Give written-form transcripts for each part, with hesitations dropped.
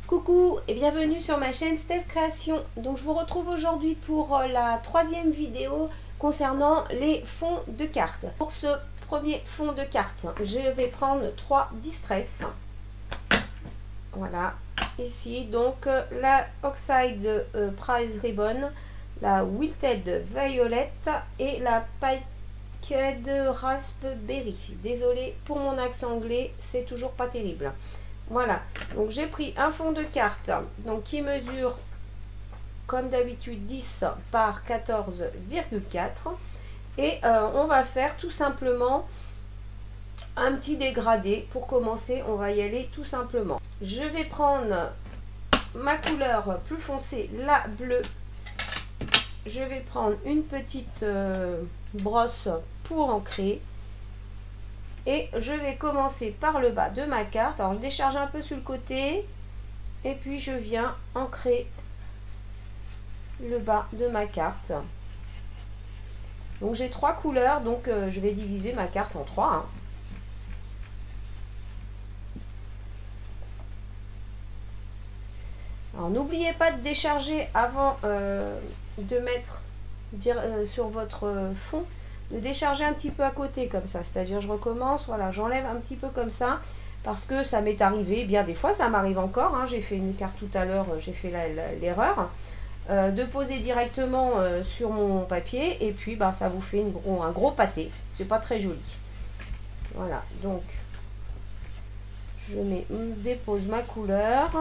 Coucou et bienvenue sur ma chaîne Steph Création. Donc je vous retrouve aujourd'hui pour la troisième vidéo concernant les fonds de cartes. Pour ce premier fond de cartes, je vais prendre 3 Distress. Voilà, ici donc la Oxide Prize Ribbon, la Wilted Violet et la Packed Raspberry. Désolée pour mon accent anglais, c'est toujours pas terrible. Voilà, donc j'ai pris un fond de carte donc qui mesure comme d'habitude 10 par 14,4 et on va faire tout simplement un petit dégradé. Pour commencer, on va y aller tout simplement. Je vais prendre ma couleur plus foncée, la bleue. Je vais prendre une petite brosse pour ancrer. Et je vais commencer par le bas de ma carte. Alors je décharge un peu sur le côté. Et puis je viens ancrer le bas de ma carte. Donc j'ai 3 couleurs. Donc je vais diviser ma carte en 3. Hein. Alors n'oubliez pas de décharger avant de mettre sur votre fond. De décharger un petit peu à côté comme ça, c'est-à-dire je recommence, voilà, j'enlève un petit peu comme ça parce que ça m'est arrivé, bien des fois ça m'arrive encore, hein, j'ai fait une carte tout à l'heure, j'ai fait l'erreur de poser directement sur mon papier et puis bah, ça vous fait un gros pâté, c'est pas très joli. Voilà, donc je dépose ma couleur.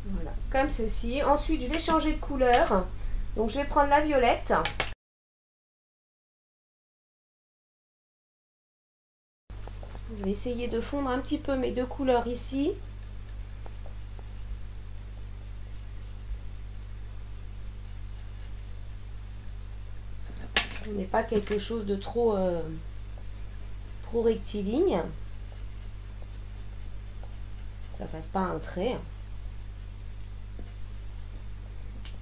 Voilà, comme ceci. Ensuite, je vais changer de couleur. Donc, je vais prendre la violette. Je vais essayer de fondre un petit peu mes deux couleurs ici. Je n'ai pas quelque chose de trop rectiligne. Ça fasse pas un trait.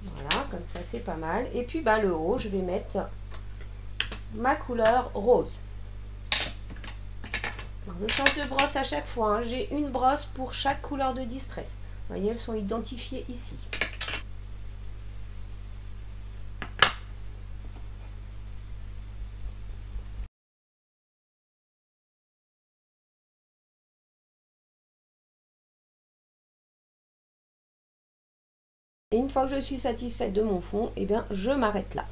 Voilà, comme ça c'est pas mal. Et puis bah, le haut, je vais mettre ma couleur rose. Alors, je change de brosse à chaque fois. Hein. J'ai une brosse pour chaque couleur de Distress. Vous voyez, elles sont identifiées ici. Et une fois que je suis satisfaite de mon fond, eh bien, je m'arrête là.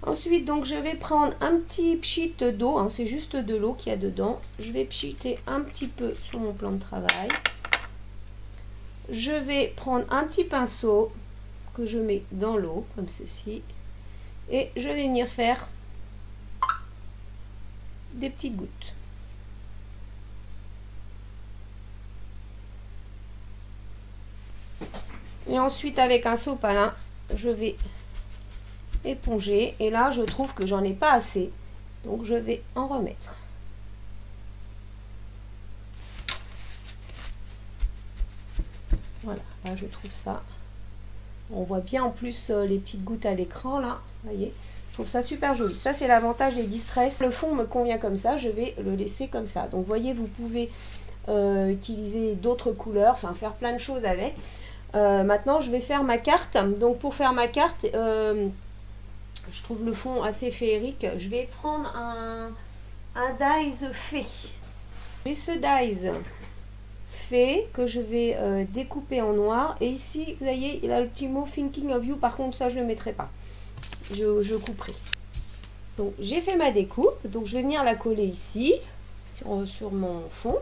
Ensuite, donc, je vais prendre un petit pchit d'eau. Hein, c'est juste de l'eau qu'il y a dedans. Je vais pchiter un petit peu sur mon plan de travail. Je vais prendre un petit pinceau que je mets dans l'eau, comme ceci. Et je vais venir faire des petites gouttes. Et ensuite, avec un sopalin, je vais éponger. Et là, je trouve que j'en ai pas assez. Donc, je vais en remettre. Voilà, là, je trouve ça. On voit bien en plus les petites gouttes à l'écran, là. Vous voyez, je trouve ça super joli. Ça, c'est l'avantage des Distress. Le fond me convient comme ça. Je vais le laisser comme ça. Donc, vous voyez, vous pouvez utiliser d'autres couleurs. Enfin, faire plein de choses avec. Maintenant, je vais faire ma carte. Donc, pour faire ma carte, je trouve le fond assez féerique. Je vais prendre un dies fait. J'ai ce dies fait que je vais découper en noir. Et ici, vous voyez, il a le petit mot Thinking of You. Par contre, ça, je ne le mettrai pas. Je couperai. Donc, j'ai fait ma découpe. Donc, je vais venir la coller ici, sur mon fond.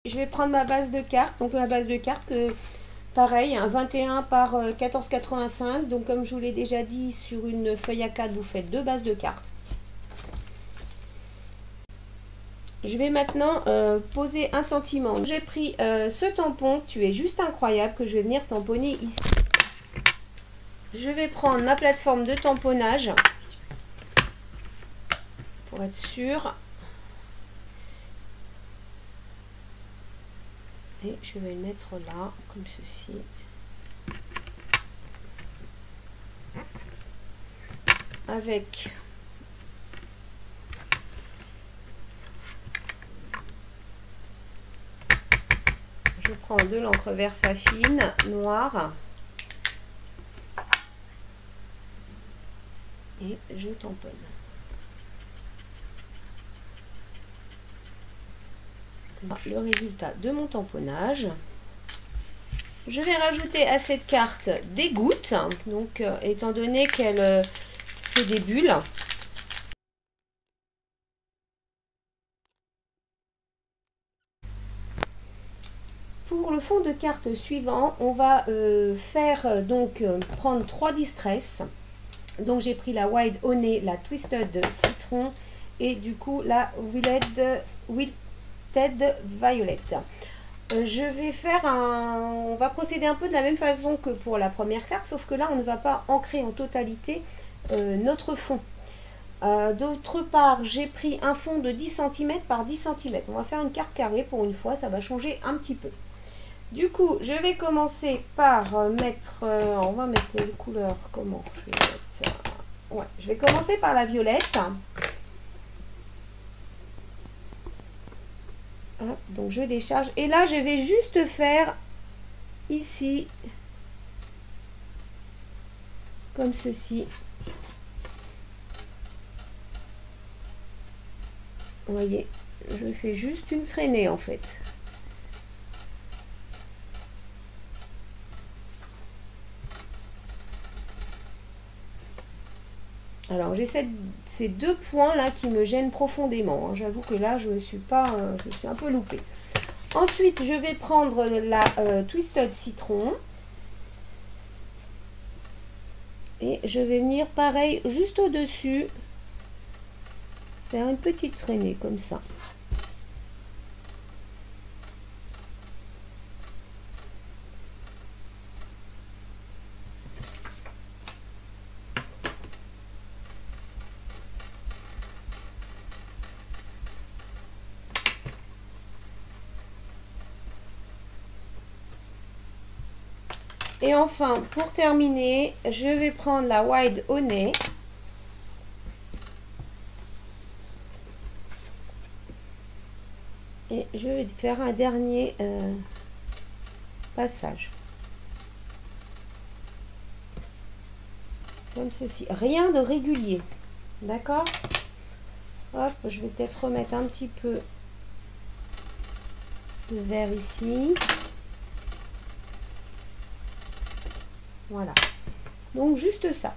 Je vais prendre ma base de carte, donc la base de carte, pareil, un 21 par 14,85. Donc comme je vous l'ai déjà dit, sur une feuille A4, vous faites 2 bases de cartes. Je vais maintenant poser un sentiment. J'ai pris ce tampon, tu es juste incroyable, que je vais venir tamponner ici. Je vais prendre ma plateforme de tamponnage. pour être sûr. Et je vais le mettre là, comme ceci. Avec je prends de l'encre Versafine noire et je tamponne. Le résultat de mon tamponnage. Je vais rajouter à cette carte des gouttes, donc étant donné qu'elle fait des bulles. Pour le fond de carte suivant, on va prendre 3 distress. Donc j'ai pris la Wild Honey, la Twisted Citron et du coup la Wilted Violet. Je vais faire on va procéder un peu de la même façon que pour la première carte, sauf que là on ne va pas ancrer en totalité notre fond. D'autre part, j'ai pris un fond de 10 cm par 10 cm. On va faire une carte carrée pour une fois, ça va changer un petit peu. Du coup, je vais commencer par mettre, on va mettre les couleurs, comment je vais mettre, ouais, je vais commencer par la violette. Hop, donc je décharge et là je vais juste faire ici comme ceci. Vous voyez, je fais juste une traînée en fait. Alors j'ai ces deux points là qui me gênent profondément, hein. J'avoue que là je me suis un peu loupée. Ensuite je vais prendre la Twisted Citron et je vais venir pareil juste au dessus faire une petite traînée comme ça. Et enfin, pour terminer, je vais prendre la Wild Honey. Et je vais faire un dernier passage. Comme ceci. Rien de régulier. D'accord? Hop, je vais peut-être remettre un petit peu de vert ici. Voilà. Donc juste ça.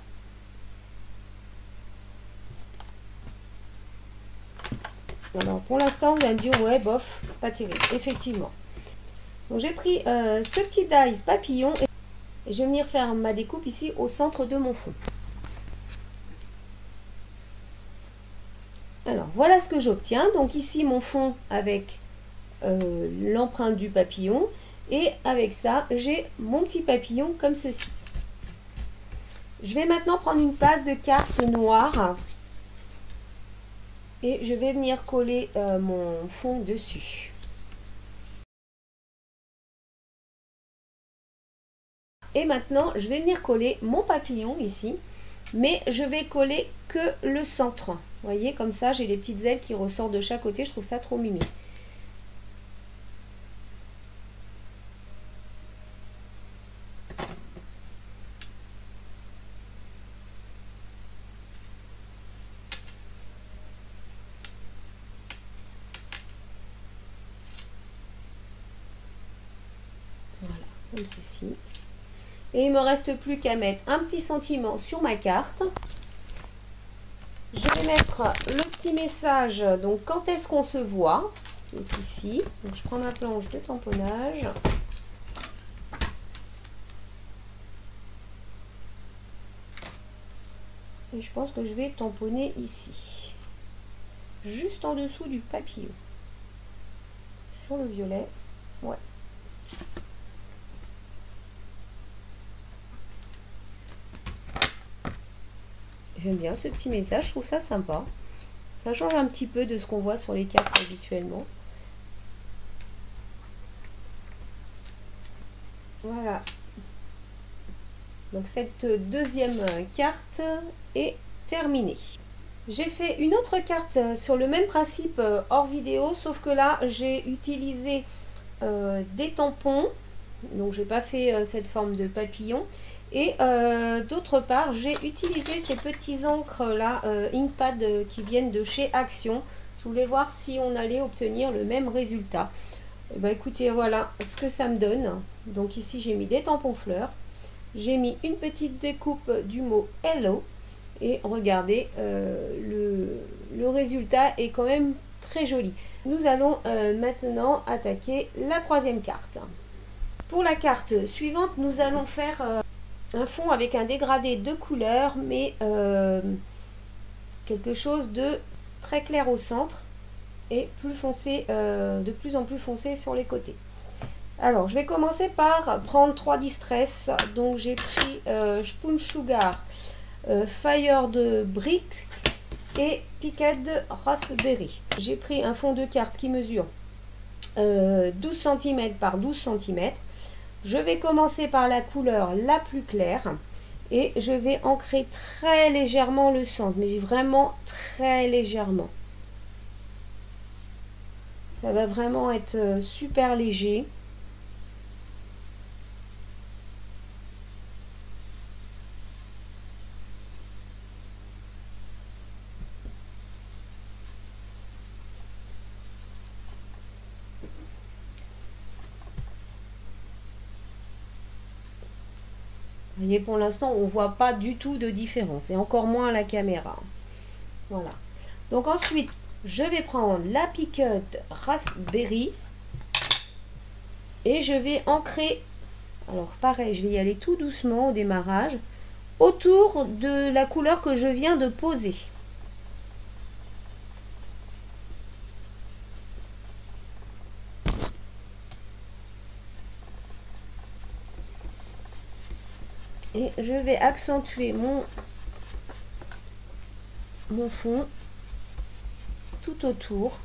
Alors pour l'instant, vous allez me dire, ouais, bof, pas terrible. Effectivement. Donc j'ai pris ce petit dies papillon et je vais venir faire ma découpe ici au centre de mon fond. Alors voilà ce que j'obtiens. Donc ici mon fond avec l'empreinte du papillon et avec ça j'ai mon petit papillon comme ceci. Je vais maintenant prendre une base de carte noire et je vais venir coller mon fond dessus. Et maintenant, je vais venir coller mon papillon ici, mais je vais coller que le centre. Vous voyez, comme ça, j'ai les petites ailes qui ressortent de chaque côté. Je trouve ça trop mimi. Voilà, comme ceci. Et il me reste plus qu'à mettre un petit sentiment sur ma carte. Je vais mettre le petit message, donc quand est-ce qu'on se voit, qui est ici. Donc je prends ma planche de tamponnage. Et je pense que je vais tamponner ici. Juste en dessous du papillon. Sur le violet. Ouais. J'aime bien ce petit message, je trouve ça sympa. Ça change un petit peu de ce qu'on voit sur les cartes habituellement. Voilà. Donc cette deuxième carte est terminée. J'ai fait une autre carte sur le même principe hors vidéo, sauf que là j'ai utilisé des tampons. Donc j'ai pas fait cette forme de papillon. Et d'autre part, j'ai utilisé ces petits encres là, Inkpad qui viennent de chez Action. Je voulais voir si on allait obtenir le même résultat. Et ben écoutez, voilà ce que ça me donne. Donc ici j'ai mis des tampons fleurs. J'ai mis une petite découpe du mot Hello. Et regardez, le résultat est quand même très joli. Nous allons maintenant attaquer la troisième carte. Pour la carte suivante, nous allons faire un fond avec un dégradé de couleurs, mais quelque chose de très clair au centre et plus foncé, de plus en plus foncé sur les côtés. Alors, je vais commencer par prendre 3 Distress. Donc, j'ai pris Spoon Sugar, Fire de Brick et Picked Raspberry. J'ai pris un fond de carte qui mesure 12 cm par 12 cm. Je vais commencer par la couleur la plus claire et je vais ancrer très légèrement le centre, mais vraiment très légèrement. Ça va vraiment être super léger. Vous voyez, pour l'instant, on ne voit pas du tout de différence, et encore moins à la caméra. Voilà. Donc ensuite, je vais prendre la Picked Raspberry et je vais ancrer, alors pareil, je vais y aller tout doucement au démarrage, autour de la couleur que je viens de poser. Et je vais accentuer mon fond tout autour.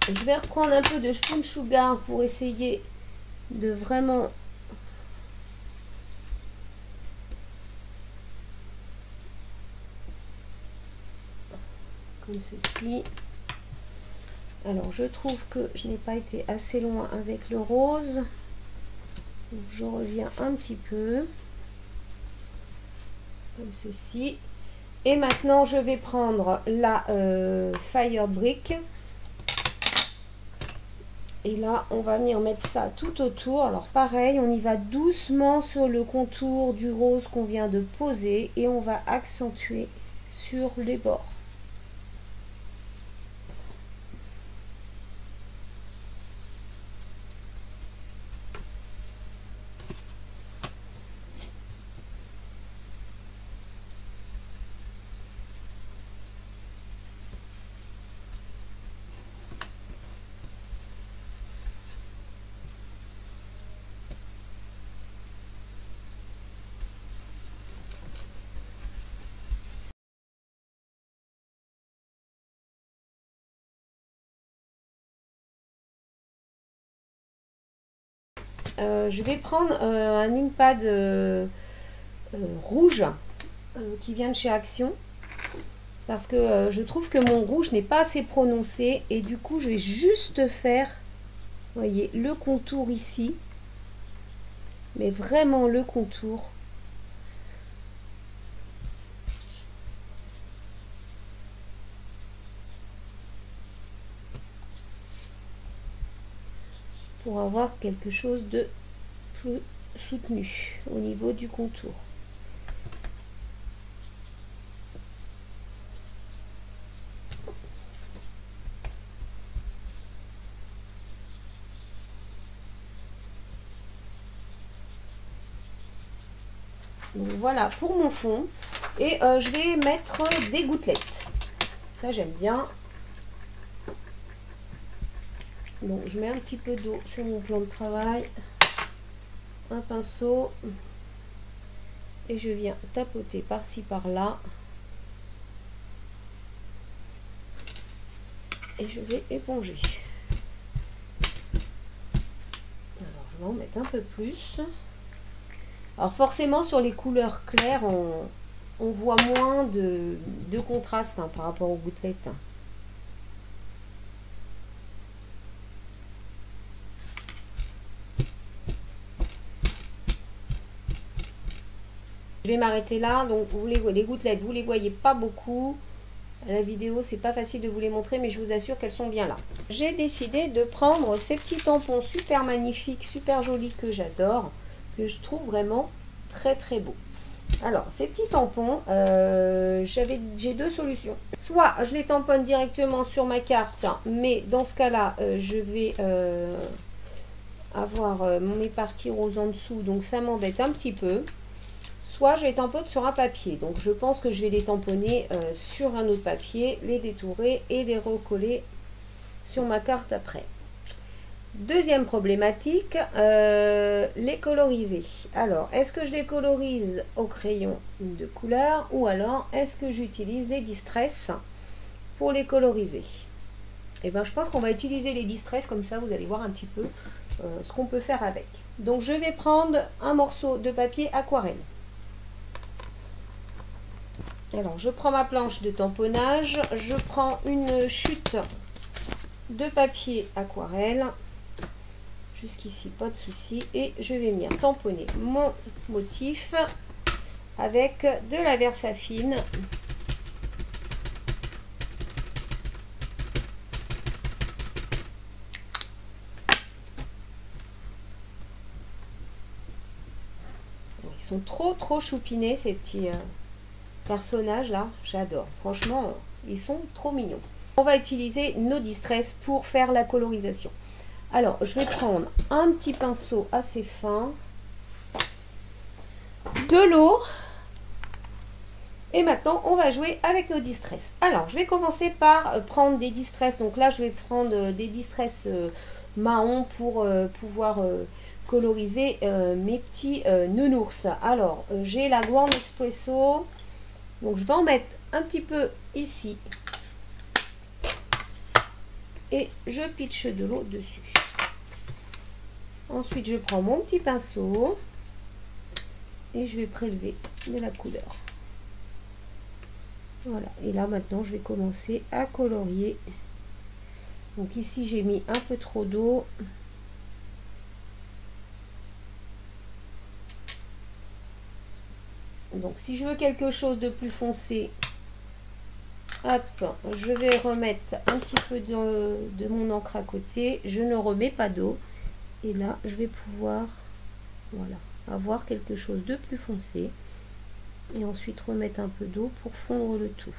Je vais reprendre un peu de Spoon Sugar pour essayer de vraiment comme ceci. Alors je trouve que je n'ai pas été assez loin avec le rose, donc je reviens un petit peu comme ceci. Et maintenant je vais prendre la Fire Brick et là on va venir mettre ça tout autour. Alors pareil, on y va doucement sur le contour du rose qu'on vient de poser et on va accentuer sur les bords. Je vais prendre un Inkpad rouge qui vient de chez Action parce que je trouve que mon rouge n'est pas assez prononcé et du coup je vais juste faire, vous voyez, le contour ici, mais vraiment le contour. Pour avoir quelque chose de plus soutenu au niveau du contour. Donc voilà pour mon fond. Et je vais mettre des gouttelettes. Ça j'aime bien. Donc je mets un petit peu d'eau sur mon plan de travail, un pinceau, et je viens tapoter par-ci par-là. Et je vais éponger. Alors je vais en mettre un peu plus. Alors forcément sur les couleurs claires, on voit moins de contraste hein, par rapport aux gouttelettes. Je vais m'arrêter là. Donc vous les gouttelettes, vous les voyez pas beaucoup. À la vidéo, c'est pas facile de vous les montrer, mais je vous assure qu'elles sont bien là. J'ai décidé de prendre ces petits tampons super magnifiques, super jolis que j'adore, que je trouve vraiment très très beaux. Alors, ces petits tampons, j'ai deux solutions. Soit je les tamponne directement sur ma carte, mais dans ce cas-là, je vais avoir mes parties roses en dessous, donc ça m'embête un petit peu. Soit je les tamponne sur un papier. Donc je pense que je vais les tamponner sur un autre papier, les détourer et les recoller sur ma carte après. Deuxième problématique, les coloriser. Alors, est-ce que je les colorise au crayon de couleur ou alors est-ce que j'utilise les Distress pour les coloriser? Et bien, je pense qu'on va utiliser les Distress, comme ça vous allez voir un petit peu ce qu'on peut faire avec. Donc, je vais prendre un morceau de papier aquarelle. Alors, je prends ma planche de tamponnage, je prends une chute de papier aquarelle, jusqu'ici, pas de souci, et je vais venir tamponner mon motif avec de la Versafine. Ils sont trop choupinés ces petits personnages là, j'adore. Franchement, ils sont trop mignons. On va utiliser nos Distress pour faire la colorisation. Alors, je vais prendre un petit pinceau assez fin, de l'eau, et maintenant, on va jouer avec nos Distress. Alors, je vais commencer par prendre des Distress. Donc là, je vais prendre des Distress marron pour pouvoir coloriser mes petits nounours. Alors, j'ai la Grand Espresso. Donc, je vais en mettre un petit peu ici. Et je pitche de l'eau dessus. Ensuite, je prends mon petit pinceau et je vais prélever de la couleur. Voilà. Et là, maintenant, je vais commencer à colorier. Donc ici, j'ai mis un peu trop d'eau. Donc, si je veux quelque chose de plus foncé, hop, je vais remettre un petit peu de mon encre à côté. Je ne remets pas d'eau. Et là, je vais pouvoir, voilà, avoir quelque chose de plus foncé. Et ensuite remettre un peu d'eau pour fondre le tout.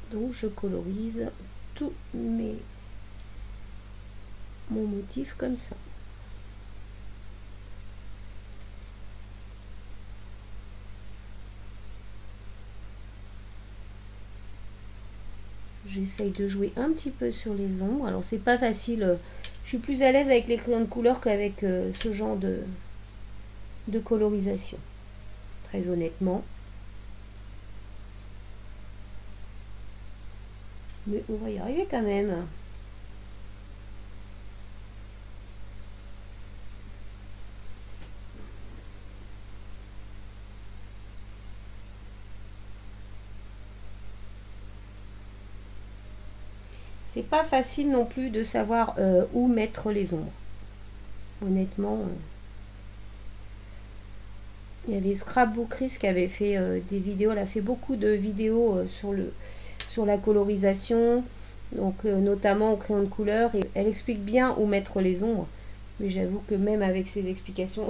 Donc je colorise tout mon motif comme ça. J'essaye de jouer un petit peu sur les ombres. Alors c'est pas facile. Je suis plus à l'aise avec les crayons de couleur qu'avec ce genre de colorisation. Très honnêtement. Mais on va y arriver quand même. C'est pas facile non plus de savoir où mettre les ombres. Honnêtement, il y avait Scrapbook Chris qui avait fait des vidéos. Elle a fait beaucoup de vidéos sur la colorisation, donc notamment au crayon de couleur. Et elle explique bien où mettre les ombres. Mais j'avoue que même avec ses explications,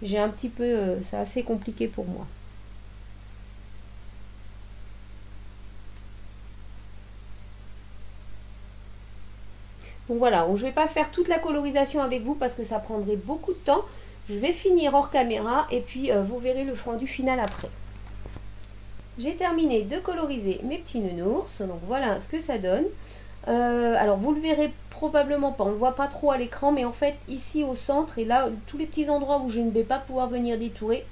j'ai un petit peu, c'est assez compliqué pour moi. Donc voilà, je ne vais pas faire toute la colorisation avec vous parce que ça prendrait beaucoup de temps. Je vais finir hors caméra et puis vous verrez le rendu final après. J'ai terminé de coloriser mes petits nounours, donc voilà ce que ça donne. Alors vous le verrez probablement pas, on ne le voit pas trop à l'écran, mais en fait ici au centre et là tous les petits endroits où je ne vais pas pouvoir venir détourer,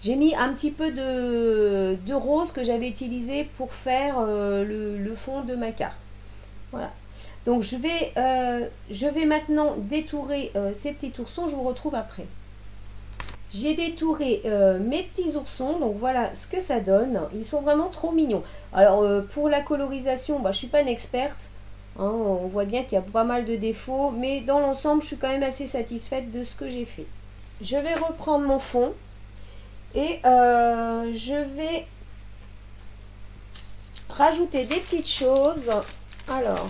j'ai mis un petit peu de rose que j'avais utilisé pour faire le fond de ma carte. Voilà. Donc je vais maintenant détourer ces petits oursons, je vous retrouve après. J'ai détouré mes petits oursons, donc voilà ce que ça donne. Ils sont vraiment trop mignons. Alors pour la colorisation, je ne suis pas une experte. Hein, on voit bien qu'il y a pas mal de défauts, mais dans l'ensemble, je suis quand même assez satisfaite de ce que j'ai fait. Je vais reprendre mon fond et je vais rajouter des petites choses. Alors,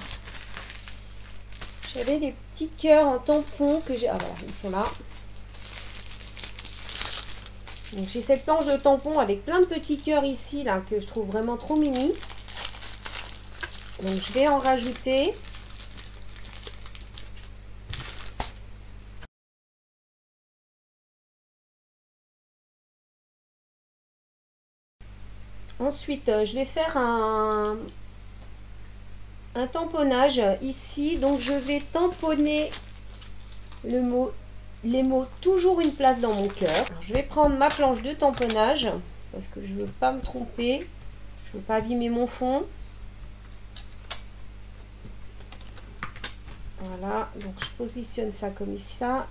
j'avais des petits cœurs en tampon que j'ai... Ah voilà, ils sont là. Donc j'ai cette planche de tampon avec plein de petits cœurs ici là que je trouve vraiment trop mini. Donc je vais en rajouter. Ensuite je vais faire un tamponnage ici. Donc je vais tamponner les mots toujours une place dans mon cœur. Je vais prendre ma planche de tamponnage parce que je ne veux pas me tromper. Je ne veux pas abîmer mon fond. Voilà, donc je positionne ça comme ça.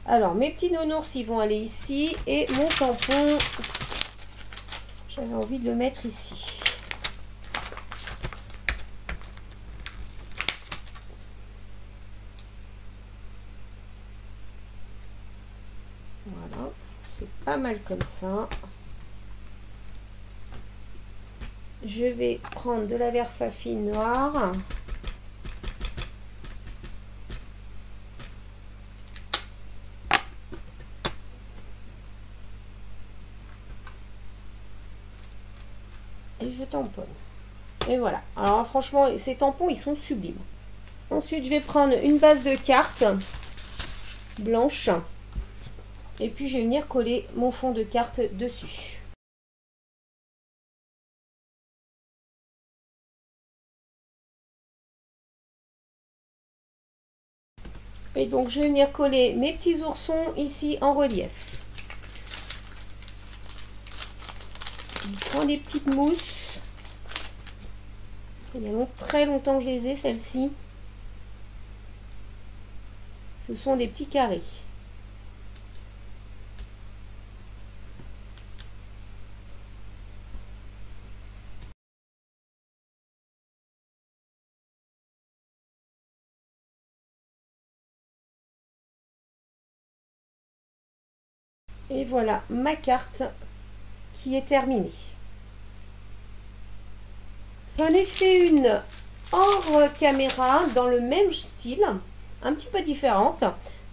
Alors, mes petits nounours, ils vont aller ici. Et mon tampon, j'avais envie de le mettre ici. Voilà, c'est pas mal comme ça. Je vais prendre de la Versafine noire. Et je tamponne. Et voilà. Alors franchement, ces tampons, ils sont sublimes. Ensuite, je vais prendre une base de carte blanche. Et puis, je vais venir coller mon fond de carte dessus. Et donc, je vais venir coller mes petits oursons ici en relief. Je prends des petites mousses. Il y a très longtemps que je les ai, celles-ci. Ce sont des petits carrés. Et voilà ma carte qui est terminée. J'en ai fait une hors caméra dans le même style, un petit peu différente.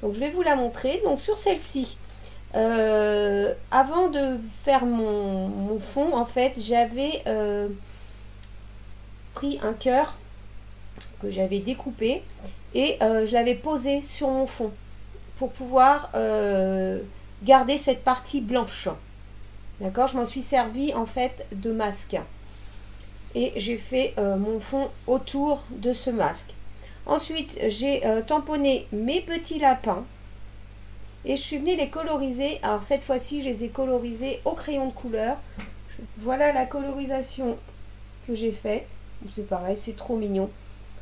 Donc je vais vous la montrer. Donc sur celle-ci, avant de faire mon fond, en fait, j'avais pris un cœur que j'avais découpé et je l'avais posé sur mon fond pour pouvoir garder cette partie blanche. D'accord, je m'en suis servi en fait de masque. Et j'ai fait mon fond autour de ce masque. Ensuite, j'ai tamponné mes petits lapins. Et je suis venue les coloriser. Alors cette fois-ci, je les ai colorisés au crayon de couleur. Voilà la colorisation que j'ai faite. C'est pareil, c'est trop mignon.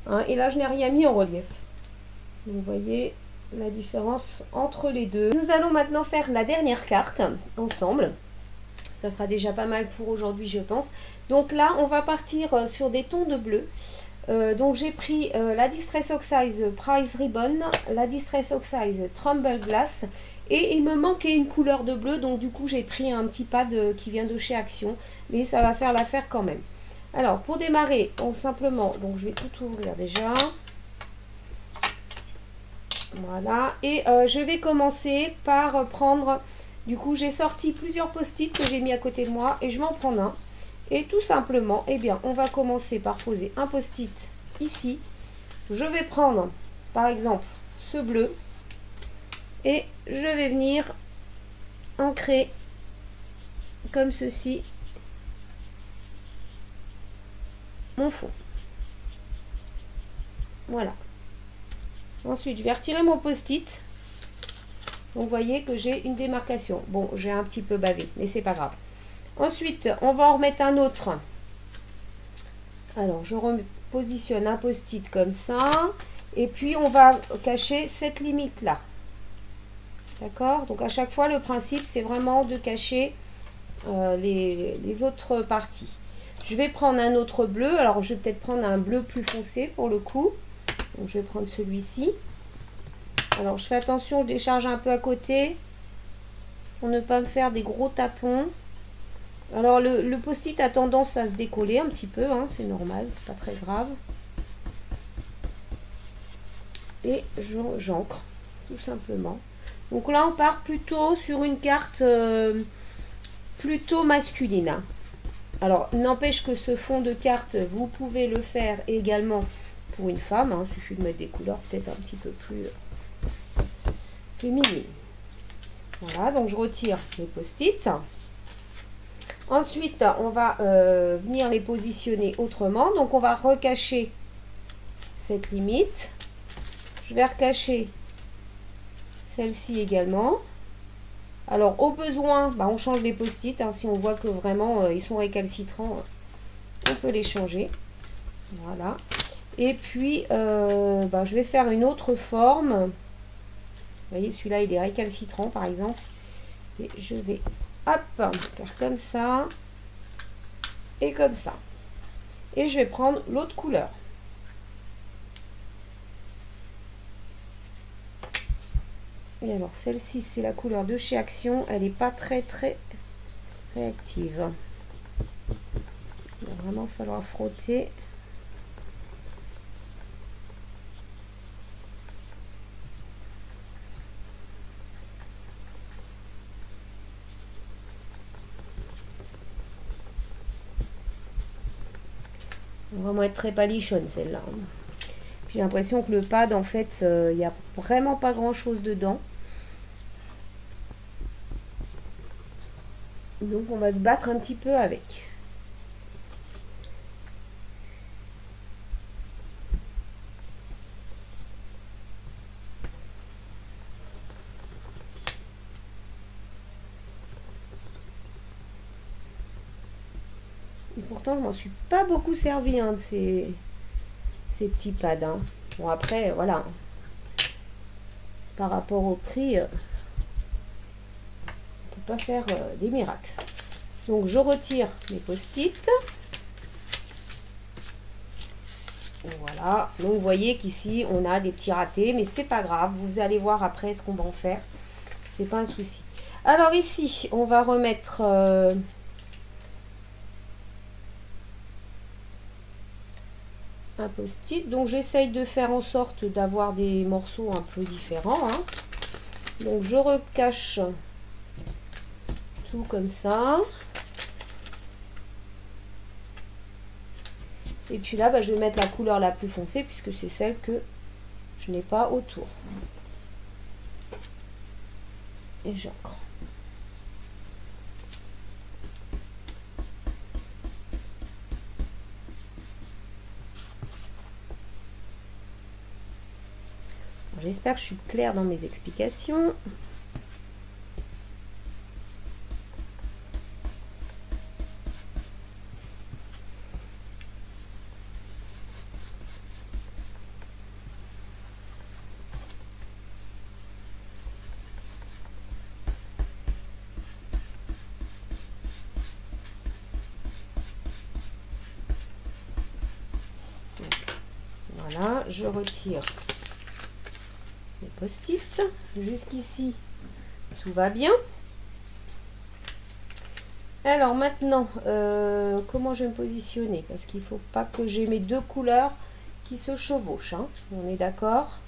Hein, et là, je n'ai rien mis en relief. Donc, vous voyez la différence entre les deux. Nous allons maintenant faire la dernière carte ensemble. Ça sera déjà pas mal pour aujourd'hui, je pense. Donc là, on va partir sur des tons de bleu. Donc j'ai pris la Distress Oxize Prize Ribbon, la Distress Oxize Trumble Glass. Et il me manquait une couleur de bleu. Donc du coup, j'ai pris un petit pad qui vient de chez Action. Mais ça va faire l'affaire quand même. Alors, pour démarrer, simplement, donc je vais tout ouvrir déjà. Voilà. Et je vais commencer par prendre... Du coup, j'ai sorti plusieurs post-it que j'ai mis à côté de moi et je vais en prendre un. Et tout simplement, eh bien, on va commencer par poser un post-it ici. je vais prendre par exemple ce bleu et je vais venir ancrer comme ceci mon fond. Voilà. Ensuite, je vais retirer mon post-it. Donc, vous voyez que j'ai une démarcation. Bon, j'ai un petit peu bavé, mais c'est pas grave. Ensuite, on va en remettre un autre. Alors, je repositionne un post-it comme ça. Et puis, on va cacher cette limite-là. D'accord? Donc, à chaque fois, le principe, c'est vraiment de cacher les autres parties. Je vais prendre un autre bleu. Alors, je vais peut-être prendre un bleu plus foncé pour le coup. Donc, je vais prendre celui-ci. Alors, je fais attention, je décharge un peu à côté pour ne pas me faire des gros tapons. Alors, le post-it a tendance à se décoller un petit peu, hein, c'est normal, c'est pas très grave. Et j'encre, tout simplement. Donc là, on part plutôt sur une carte plutôt masculine. Hein. Alors, n'empêche que ce fond de carte, vous pouvez le faire également pour une femme. Hein. Il suffit de mettre des couleurs peut-être un petit peu plus féminines. Voilà, donc je retire les post-it. Ensuite, on va venir les positionner autrement. Donc, on va recacher cette limite. Je vais recacher celle-ci également. Alors, au besoin, bah, on change les post-it. Hein, si on voit que vraiment ils sont récalcitrants, on peut les changer. Voilà. Et puis, bah, je vais faire une autre forme. Vous voyez, celui-là, il est récalcitrant, par exemple. Et je vais, hop, faire comme ça. Et comme ça. Et je vais prendre l'autre couleur. Et alors, celle-ci, c'est la couleur de chez Action. Elle n'est pas très réactive. Il va vraiment falloir frotter. Elle va vraiment être très palichonne, celle-là. J'ai l'impression que le pad, en fait, il n'y a vraiment pas grand-chose dedans. Donc, on va se battre un petit peu avec. Et pourtant, je m'en suis pas beaucoup servi hein, de ces petits pads. Hein. Bon, après, voilà. Par rapport au prix, on ne peut pas faire des miracles. Donc, je retire mes post-it. Voilà. Donc, vous voyez qu'ici, on a des petits ratés, mais c'est pas grave. Vous allez voir après ce qu'on va en faire. C'est pas un souci. Alors, ici, on va remettre... un post-it. Donc, j'essaye de faire en sorte d'avoir des morceaux un peu différents. Hein. Donc, je recache tout comme ça. Et puis là, bah, je vais mettre la couleur la plus foncée puisque c'est celle que je n'ai pas autour. Et j'encre. J'espère que je suis claire dans mes explications. Voilà, je retire les post-it. Jusqu'ici, tout va bien. Alors maintenant, comment je vais me positionner? Parce qu'il ne faut pas que j'ai mes deux couleurs qui se chevauchent. Hein. On est d'accord?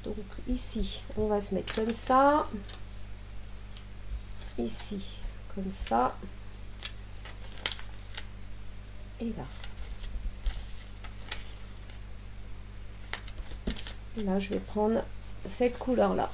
Donc ici, on va se mettre comme ça. Ici, comme ça. et là. Là, je vais prendre cette couleur-là.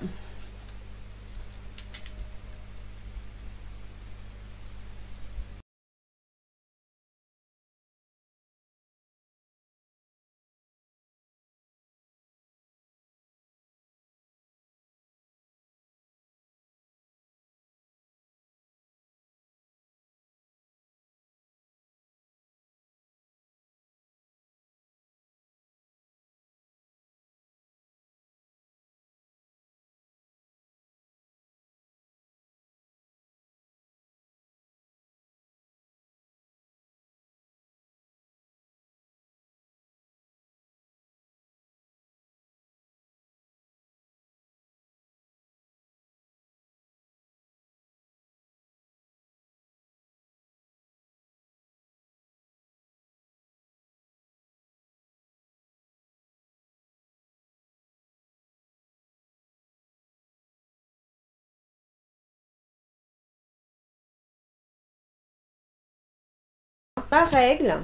Ma règle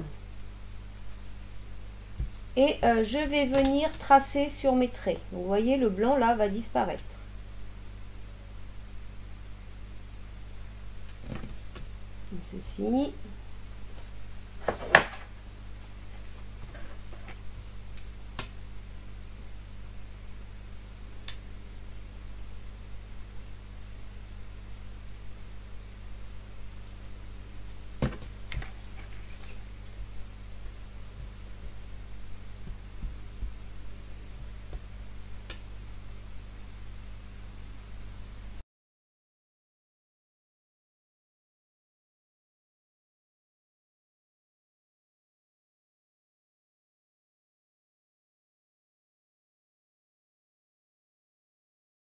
et je vais venir tracer sur mes traits. Donc, vous voyez, le blanc là va disparaître. Comme ceci.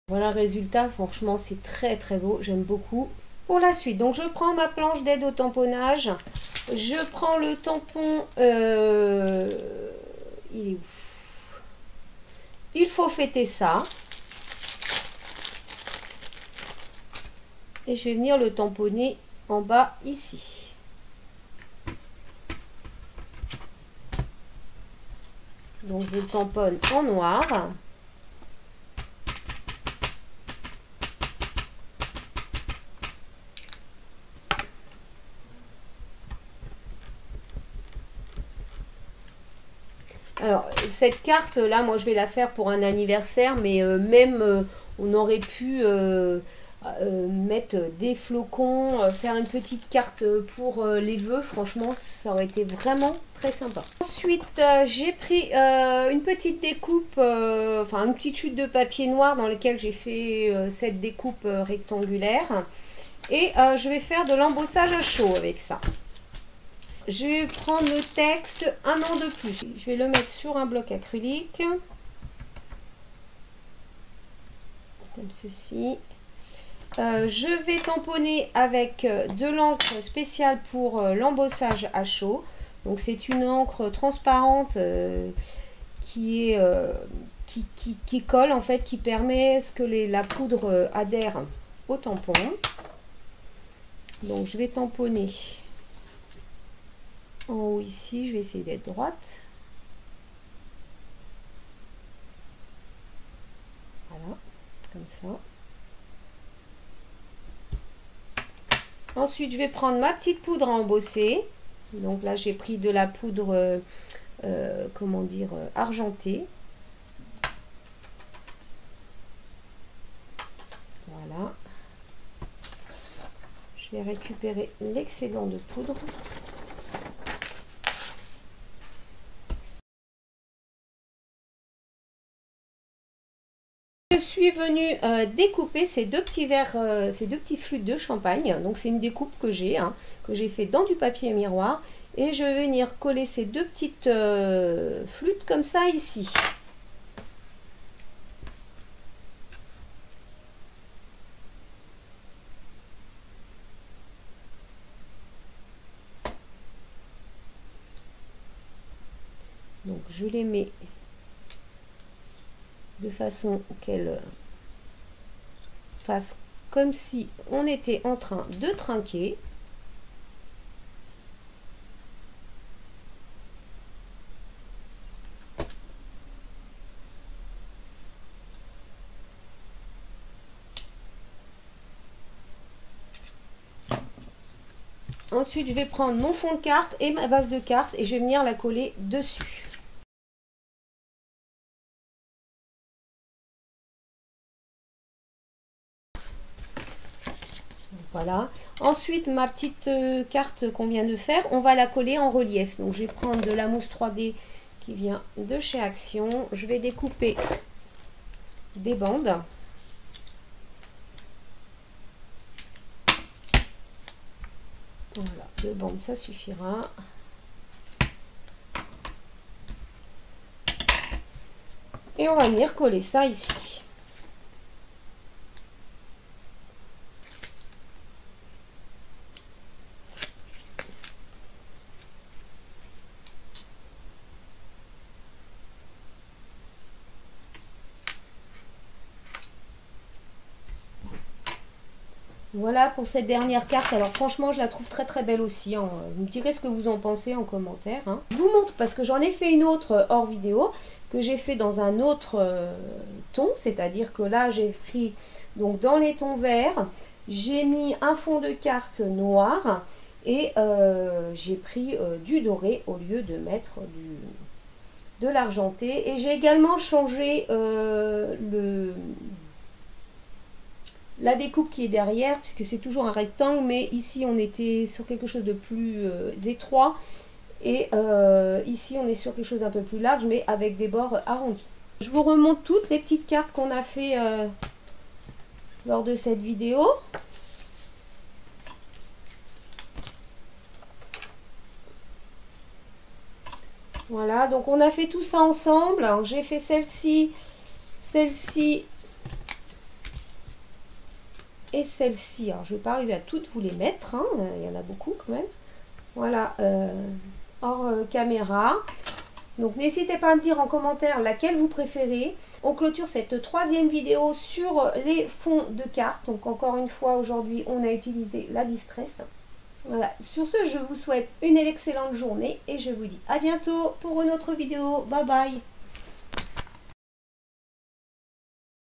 Voilà le résultat, franchement c'est très très beau, j'aime beaucoup. Pour la suite, donc je prends ma planche d'aide au tamponnage, je prends le tampon, il est où? Il faut fêter ça. Et je vais venir le tamponner en bas ici. Donc je le tamponne en noir. Alors, cette carte là, moi je vais la faire pour un anniversaire, mais même on aurait pu mettre des flocons, faire une petite carte pour les vœux. Franchement, ça aurait été vraiment très sympa. Ensuite, j'ai pris une petite découpe, enfin une petite chute de papier noir dans lequel j'ai fait cette découpe rectangulaire. Et je vais faire de l'embossage à chaud avec ça. Je vais prendre le texte un an de plus. Je vais le mettre sur un bloc acrylique. Comme ceci. Je vais tamponner avec de l'encre spéciale pour l'embossage à chaud. Donc c'est une encre transparente qui colle en fait, qui permet que la poudre adhère au tampon. Donc je vais tamponner en haut ici, je vais essayer d'être droite. Voilà, comme ça. Ensuite, je vais prendre ma petite poudre à embosser. Donc là, j'ai pris de la poudre, comment dire, argentée. Voilà. Je vais récupérer l'excédent de poudre. Je suis venue découper ces deux petits verres, ces deux petits flûtes de champagne. Donc c'est une découpe que j'ai fait dans du papier miroir. Et je vais venir coller ces deux petites flûtes comme ça ici. Donc je les mets de façon qu'elles fassent comme si on était en train de trinquer. Ensuite, je vais prendre mon fond de carte et ma base de carte et je vais venir la coller dessus. Voilà. Ensuite, ma petite carte qu'on vient de faire, on va la coller en relief. Donc, je vais prendre de la mousse 3D qui vient de chez Action. Je vais découper des bandes. Voilà, 2 bandes, ça suffira. Et on va venir coller ça ici. Voilà pour cette dernière carte. Alors franchement, je la trouve très très belle aussi. Hein. Vous me direz ce que vous en pensez en commentaire. Hein. Je vous montre parce que j'en ai fait une autre hors vidéo que j'ai fait dans un autre ton. C'est-à-dire que là, j'ai pris donc dans les tons verts, j'ai mis un fond de carte noir et j'ai pris du doré au lieu de mettre de l'argenté. Et j'ai également changé la découpe qui est derrière, puisque c'est toujours un rectangle, mais ici on était sur quelque chose de plus étroit, et ici on est sur quelque chose d'un peu plus large, mais avec des bords arrondis. Je vous remonte toutes les petites cartes qu'on a fait lors de cette vidéo. Voilà, donc on a fait tout ça ensemble. J'ai fait celle-ci, celle-ci, et celle-ci. Alors, je ne vais pas arriver à toutes vous les mettre. Hein. Il y en a beaucoup quand même. Voilà, hors caméra. Donc, n'hésitez pas à me dire en commentaire laquelle vous préférez. On clôture cette 3e vidéo sur les fonds de cartes. Donc, encore une fois, aujourd'hui, on a utilisé la Distress. Voilà. Sur ce, je vous souhaite une excellente journée et je vous dis à bientôt pour une autre vidéo. Bye bye.